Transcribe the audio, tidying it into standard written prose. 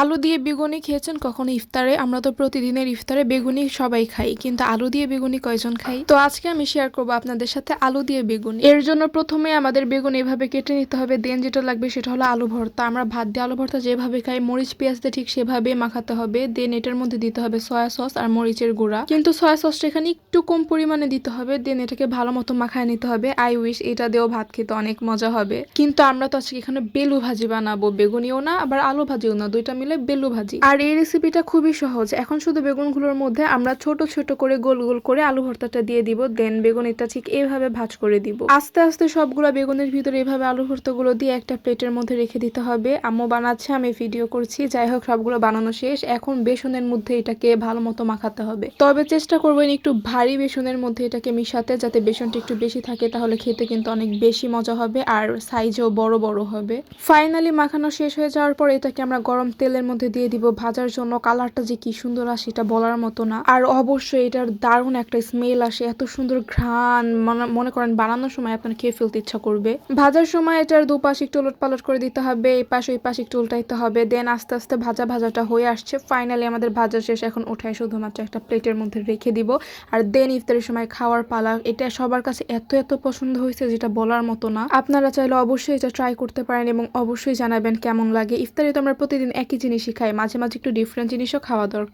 আলু দিয়ে বেগুনি খেয়েছেন কখনো ইফতারে? আমরা তো প্রতিদিনের ইফতারে বেগুনি সবাই খাই, কিন্তু আলু দিয়ে বেগুনি কয়জন খাই? তো আজকে আমি শেয়ার করবো আপনাদের সাথে আলু দিয়ে বেগুনি। এর জন্য প্রথমে আমাদের বেগুন এভাবে কেটে নিতে হবে। দেন যেটা লাগবে সেটা হলো আলু ভর্তা। আমরা ভাত দিয়ে আলু ভর্তা যেভাবে খাই, মরিচ পেঁয়াজ দিয়ে ঠিক সেভাবে মাখাতে হবে। দেন এটার মধ্যে দিতে হবে সয়া সস আর মরিচের গুঁড়া, কিন্তু সয়া সসটা এখানে একটু কম পরিমাণে দিতে হবে। দেন এটাকে ভালো মতো মাখায় নিতে হবে। আই উইশ এটা দিয়েও ভাত খেতে অনেক মজা হবে, কিন্তু আমরা তো আজকে এখানে বেলু ভাজি বানাবো, বেগুনিও না আবার আলু ভাজিও না, দুইটা মিলে বেলু ভাজি। আর এই রেসিপিটা খুবই সহজ। এখন শুধু বেগুনগুলোর মধ্যে আমরা ছোট ছোট করে গোল গোল করে আলু ভর্তাটা দিয়ে দিব। দেন বেগুনিটা ঠিক এইভাবে ভাজ করে দিব। আস্তে আস্তে সবগুলো বেগুনের ভিতরে এইভাবে আলু ভর্তাগুলো দিয়ে একটা প্লেটের মধ্যে রেখে দিতে হবে। আম্মু বানাচ্ছে, আমি ভিডিও করছি। যাই হোক, সবগুলো বানানো শেষ। এখন বেসনের মধ্যে এটাকে ভালো মতো মাখাতে হবে। তবে চেষ্টা করবেন একটু ভারী বেসনের মধ্যে এটাকে মিশাতে, যাতে বেসনটা একটু বেশি থাকে, তাহলে খেতে কিন্তু অনেক বেশি মজা হবে আর সাইজও বড় বড় হবে। ফাইনালি মাখানো শেষ হয়ে যাওয়ার পর এটাকে আমরা গরম তেলের মধ্যে দিয়ে দিব ভাজার জন্য। কালারটা যে কি সুন্দর আসে এটা বলার মতো না। আর অবশ্যই এটার দারুণ একটা স্মেল আসে, এত সুন্দর ঘ্রাণ, মনে করেন বানানোর সময় আপনার খেয়ে ফেলতে ইচ্ছা করবে। ভাজার সময় এটার দুপাশ একটু উলট পালট করে দিতে হবে, এই পাশ ওই পাশ একটু উল্টাইতে হবে। দেন আস্তে আস্তে ভাজাটা হয়ে আসছে। ফাইনালি আমাদের ভাজা শেষ। এখন উঠায় শুধুমাত্র একটা প্লেটের মধ্যে রেখে দিব। আর দেন ইফতারের সময় খাওয়ার পালা। এটা সবার কাছে এত এত পছন্দ হয়েছে যেটা বলার মতো না। আপনারা চাইলে অবশ্যই এটা ট্রাই করতে পারেন এবং অবশ্যই জানাবেন কেমন লাগে। ইফতারে তো আমরা প্রতিদিন একই জিনিসই খাই, মাঝে মাঝে একটু ডিফারেন্ট জিনিসও খাওয়া দরকার।